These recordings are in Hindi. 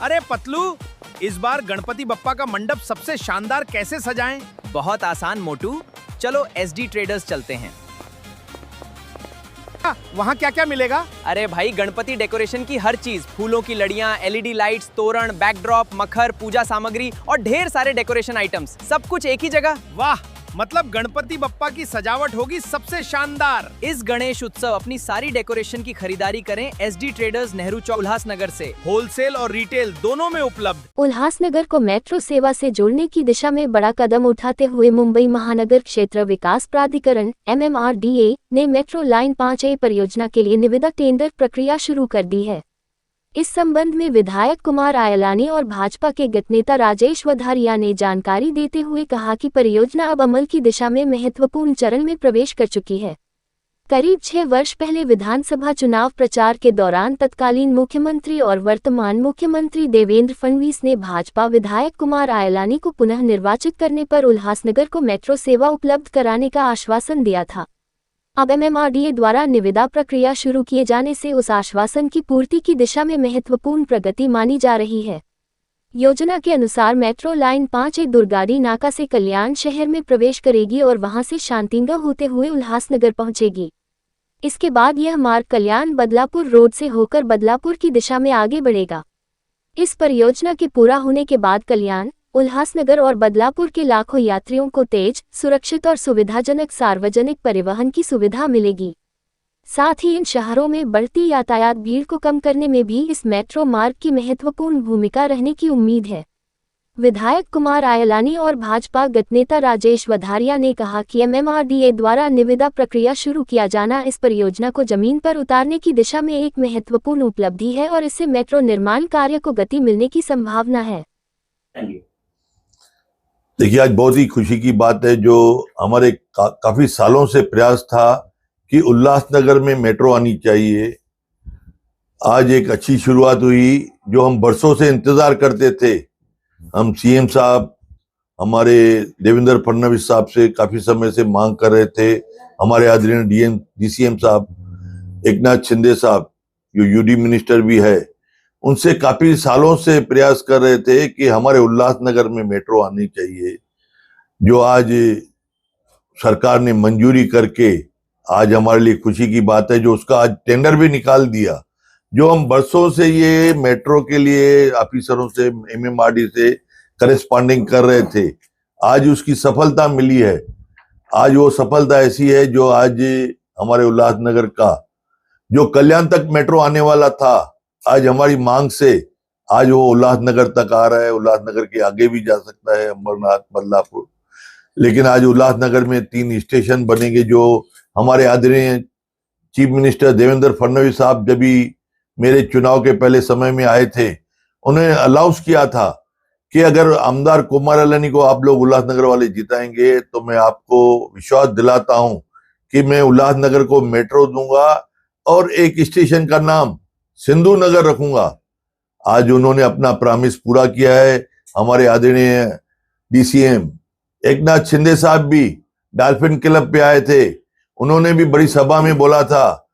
अरे पतलू, इस बार गणपति बप्पा का मंडप सबसे शानदार कैसे सजाएं? बहुत आसान मोटू, चलो एसडी ट्रेडर्स चलते हैं। वहाँ क्या क्या मिलेगा? अरे भाई, गणपति डेकोरेशन की हर चीज, फूलों की लड़ियां, एलईडी लाइट्स, तोरण, बैकड्रॉप, मखर, पूजा सामग्री और ढेर सारे डेकोरेशन आइटम्स, सब कुछ एक ही जगह। वाह, मतलब गणपति बप्पा की सजावट होगी सबसे शानदार। इस गणेश उत्सव अपनी सारी डेकोरेशन की खरीदारी करें एसडी ट्रेडर्स, नेहरू चौक, उल्लासनगर से। होलसेल और रिटेल दोनों में उपलब्ध। उल्लासनगर को मेट्रो सेवा से जोड़ने की दिशा में बड़ा कदम उठाते हुए मुंबई महानगर क्षेत्र विकास प्राधिकरण (MMRDA) ने मेट्रो लाइन 5A परियोजना के लिए निविदा टेंडर प्रक्रिया शुरू कर दी है। इस संबंध में विधायक कुमार आयलानी और भाजपा के गतनेता राजेश वधारिया ने जानकारी देते हुए कहा कि परियोजना अब अमल की दिशा में महत्वपूर्ण चरण में प्रवेश कर चुकी है। करीब 6 वर्ष पहले विधानसभा चुनाव प्रचार के दौरान तत्कालीन मुख्यमंत्री और वर्तमान मुख्यमंत्री देवेंद्र फडणवीस ने भाजपा विधायक कुमार आयलानी को पुनः निर्वाचित करने पर उल्लासनगर को मेट्रो सेवा उपलब्ध कराने का आश्वासन दिया था। अब MMRDA द्वारा निविदा प्रक्रिया शुरू किए जाने से उस आश्वासन की पूर्ति की दिशा में महत्वपूर्ण प्रगति मानी जा रही है। योजना के अनुसार मेट्रो लाइन 5A दुर्गाड़ी नाका से कल्याण शहर में प्रवेश करेगी और वहां से शांतिंगा होते हुए उल्लासनगर पहुंचेगी। इसके बाद यह मार्ग कल्याण बदलापुर रोड से होकर बदलापुर की दिशा में आगे बढ़ेगा। इस परियोजना के पूरा होने के बाद कल्याण, उल्लासनगर और बदलापुर के लाखों यात्रियों को तेज, सुरक्षित और सुविधाजनक सार्वजनिक परिवहन की सुविधा मिलेगी। साथ ही इन शहरों में बढ़ती यातायात भीड़ को कम करने में भी इस मेट्रो मार्ग की महत्वपूर्ण भूमिका रहने की उम्मीद है। विधायक कुमार आयलानी और भाजपा गतनेता राजेश वधारिया ने कहा कि MMRDA द्वारा निविदा प्रक्रिया शुरू किया जाना इस परियोजना को जमीन पर उतारने की दिशा में एक महत्वपूर्ण उपलब्धि है और इससे मेट्रो निर्माण कार्य को गति मिलने की संभावना है। देखिए, आज बहुत ही खुशी की बात है जो हमारे काफी सालों से प्रयास था कि उल्लासनगर में मेट्रो आनी चाहिए। आज एक अच्छी शुरुआत हुई जो हम बरसों से इंतजार करते थे। हम CM साहब, हमारे देवेंद्र फडणवीस साहब से काफी समय से मांग कर रहे थे। हमारे आदरणीय DCM साहब, एकनाथ शिंदे साहब जो UD मिनिस्टर भी है, उनसे काफी सालों से प्रयास कर रहे थे कि हमारे उल्लासनगर में मेट्रो आनी चाहिए, जो आज सरकार ने मंजूरी करके आज हमारे लिए खुशी की बात है। जो उसका आज टेंडर भी निकाल दिया। जो हम बरसों से ये मेट्रो के लिए ऑफिसरों से, MMRDA से करेस्पॉन्डिंग कर रहे थे, आज उसकी सफलता मिली है। आज वो सफलता ऐसी है जो आज हमारे उल्लासनगर का जो कल्याण तक मेट्रो आने वाला था, आज हमारी मांग से आज वो उल्लासनगर तक आ रहा है। उल्लासनगर के आगे भी जा सकता है, अंबरनाथ, बदलापुर, लेकिन आज उल्लासनगर में 3 स्टेशन बनेंगे। जो हमारे आदरणीय चीफ मिनिस्टर देवेंद्र फडणवीस साहब जब भी मेरे चुनाव के पहले समय में आए थे, उन्हें अलाउंस किया था कि अगर आमदार कुमार आयलानी को आप लोग उल्लासनगर वाले जिताएंगे तो मैं आपको विश्वास दिलाता हूं कि मैं उल्लासनगर को मेट्रो दूंगा और एक स्टेशन का नाम सिंधु नगर रखूंगा। आज उन्होंने अपना प्रॉमिस पूरा किया है। हमारे आदरणीय DCM एकनाथ शिंदे साहब भी डॉल्फिन क्लब पे आए थे। उन्होंने भी बड़ी सभा में बोला था,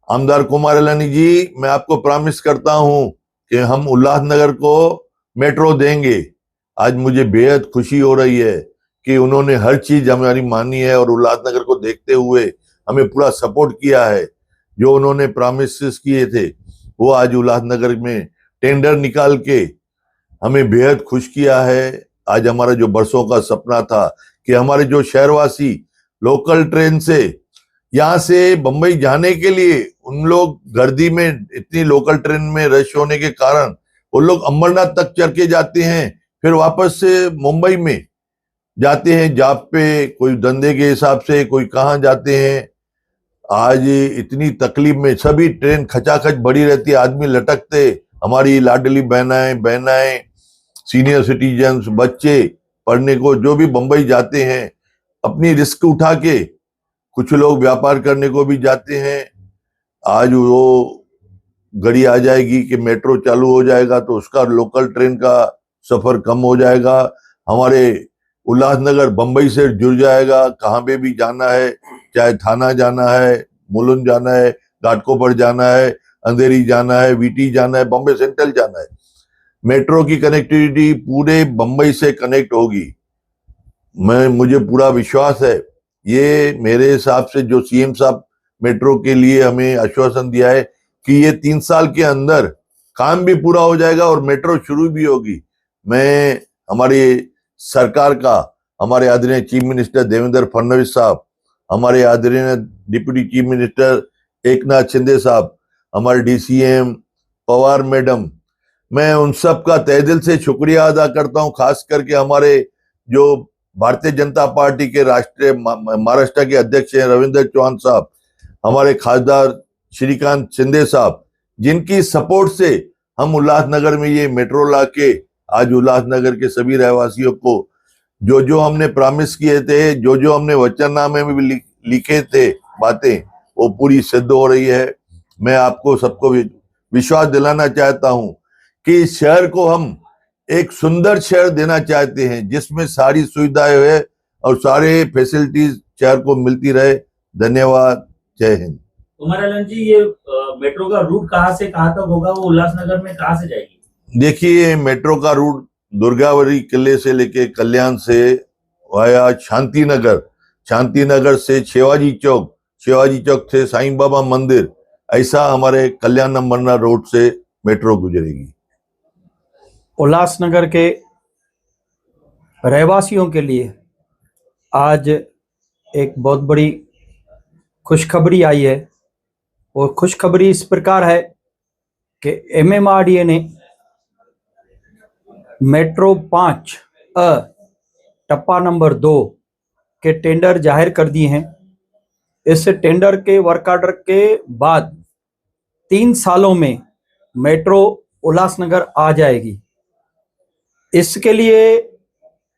आमदार कुमार आयलानी जी, मैं आपको प्रॉमिस करता हूं कि हम उल्लासनगर को मेट्रो देंगे। आज मुझे बेहद खुशी हो रही है कि उन्होंने हर चीज हमारी मानी है और उल्लासनगर को देखते हुए हमें पूरा सपोर्ट किया है। जो उन्होंने प्रॉमिसेस किए थे वो आज उल्लासनगर में टेंडर निकाल के हमें बेहद खुश किया है। आज हमारा जो बरसों का सपना था कि हमारे जो शहरवासी लोकल ट्रेन से यहाँ से बंबई जाने के लिए, उन लोग गर्दी में, इतनी लोकल ट्रेन में रश होने के कारण वो लोग अंबरनाथ तक चढ़ के जाते हैं, फिर वापस से मुंबई में जाते हैं जॉब पे, कोई धंधे के हिसाब से, कोई कहाँ जाते हैं। आज इतनी तकलीफ में सभी ट्रेन खचाखच भरी रहती है, आदमी लटकते। हमारी लाडली बहनाएं, सीनियर सिटीजन्स, बच्चे पढ़ने को जो भी बंबई जाते हैं, अपनी रिस्क उठा के, कुछ लोग व्यापार करने को भी जाते हैं। आज वो घड़ी आ जाएगी कि मेट्रो चालू हो जाएगा तो उसका लोकल ट्रेन का सफर कम हो जाएगा। हमारे उल्लासनगर बंबई से जुड़ जाएगा। कहाँ पे भी जाना है, चाहे थाना जाना है, मुलुंड जाना है, घाटकोपर जाना है, अंधेरी जाना है, VT जाना है, बॉम्बे सेंट्रल जाना है, मेट्रो की कनेक्टिविटी पूरे बम्बई से कनेक्ट होगी। मुझे पूरा विश्वास है। ये मेरे हिसाब से जो सीएम साहब मेट्रो के लिए हमें आश्वासन दिया है कि ये 3 साल के अंदर काम भी पूरा हो जाएगा और मेट्रो शुरू भी होगी। मैं हमारी सरकार का, हमारे आदरणीय चीफ मिनिस्टर देवेंद्र फडणवीस साहब, हमारे आदरणीय deputy chief minister Eknath Shinde साहब, हमारे डीसीएम पवार मैडम, मैं उन सब का तहे दिल से शुक्रिया अदा करता हूं। खास करके हमारे जो भारतीय जनता पार्टी के राष्ट्रीय महाराष्ट्र के अध्यक्ष हैं रविंद्र चौहान साहब, हमारे खासदार श्रीकांत शिंदे साहब, जिनकी सपोर्ट से हम उल्लासनगर में ये मेट्रो ला के आज उल्लासनगर के सभी रहवासियों को जो जो हमने प्रॉमिस किए थे, जो जो हमने वचननामे में भी लिखे थे बातें, वो पूरी सिद्ध हो रही है। मैं आपको सबको विश्वास दिलाना चाहता हूं कि इस शहर को हम एक सुंदर शहर देना चाहते हैं जिसमें सारी सुविधाएं है और सारे फैसिलिटीज शहर को मिलती रहे। धन्यवाद। जय हिंद। उमर जी, ये मेट्रो का रूट कहाँ से कहाँ तक होगा? वो उल्लासनगर में कहाँ से जाएगी? देखिए, मेट्रो का रूट दुर्गावती किले से लेके कल्याण से वाया शांतिनगर, शांतिनगर से शिवाजी चौक, शिवाजी चौक से साईं बाबा मंदिर, ऐसा हमारे कल्याण नंबर रोड से मेट्रो गुजरेगी। उल्लासनगर के रहवासियों के लिए आज एक बहुत बड़ी खुशखबरी आई है। वो खुशखबरी इस प्रकार है कि MMRDA ने मेट्रो 5 टप्पा नंबर 2 के टेंडर जाहिर कर दिए हैं। इस टेंडर के वर्क ऑर्डर के बाद 3 सालों में मेट्रो उल्लासनगर आ जाएगी। इसके लिए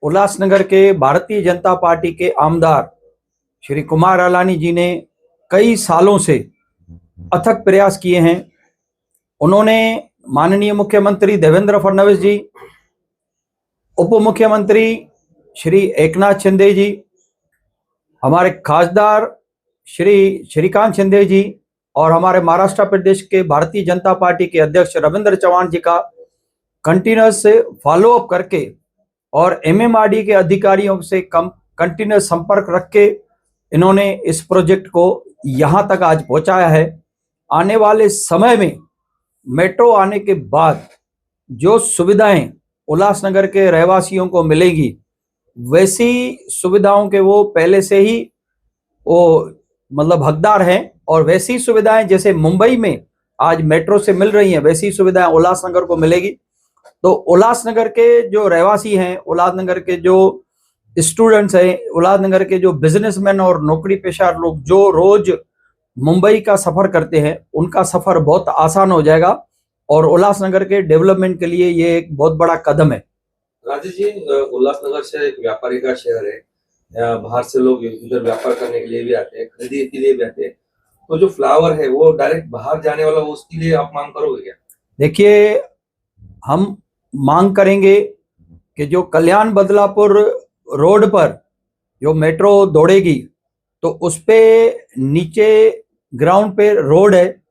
उल्लासनगर के भारतीय जनता पार्टी के आमदार श्री कुमार अलानी जी ने कई सालों से अथक प्रयास किए हैं। उन्होंने माननीय मुख्यमंत्री देवेंद्र फडणवीस जी, उप मुख्यमंत्री श्री एकनाथ शिंदे जी, हमारे खासदार श्री श्रीकांत शिंदे जी और हमारे महाराष्ट्र प्रदेश के भारतीय जनता पार्टी के अध्यक्ष रविंद्र चौहान जी का कंटिन्यूस से फॉलोअप करके और MMRDA के अधिकारियों से कंटिन्यूस संपर्क रख के इन्होंने इस प्रोजेक्ट को यहाँ तक आज पहुँचाया है। आने वाले समय में मेट्रो आने के बाद जो सुविधाएं उल्लासनगर के रहवासियों को मिलेगी, वैसी सुविधाओं के वो पहले से ही वो मतलब हकदार हैं और वैसी सुविधाएं जैसे मुंबई में आज मेट्रो से मिल रही हैं, वैसी सुविधाएं उल्लासनगर को मिलेगी। तो उल्लासनगर के जो रहवासी हैं, उल्लासनगर के जो स्टूडेंट्स हैं, उल्लासनगर के जो बिजनेसमैन और नौकरी पेशा लोग जो रोज मुंबई का सफर करते हैं, उनका सफर बहुत आसान हो जाएगा और उल्लासनगर के डेवलपमेंट के लिए ये एक बहुत बड़ा कदम है। राजेश जी, उल्लासनगर से एक व्यापारी का शहर है, बाहर से लोग इधर व्यापार करने के लिए भी आते हैं, खरीदी के लिए भी आते हैं, तो जो फ्लावर है वो डायरेक्ट बाहर जाने वाला, उसके लिए आप मांग करोगे क्या? देखिए, हम मांग करेंगे कि जो कल्याण बदलापुर रोड पर जो मेट्रो दौड़ेगी, तो उस पे नीचे ग्राउंड पे रोड है,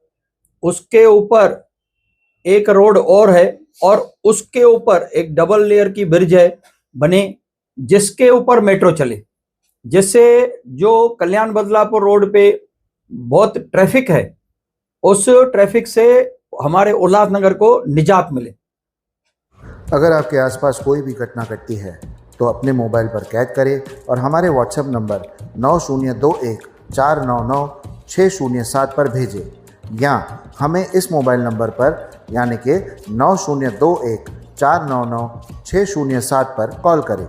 उसके ऊपर एक रोड और है और उसके ऊपर एक डबल लेयर की ब्रिज है बने, जिसके ऊपर मेट्रो चले, जिससे जो कल्याण बदलापुर रोड पे बहुत ट्रैफिक है, उस ट्रैफिक से हमारे उल्लासनगर को निजात मिले। अगर आपके आसपास कोई भी घटना घटती है तो अपने मोबाइल पर कैद करें और हमारे व्हाट्सएप नंबर 9021499607 पर भेजें या हमें इस मोबाइल नंबर पर यानी कि 9021499607 पर कॉल करें।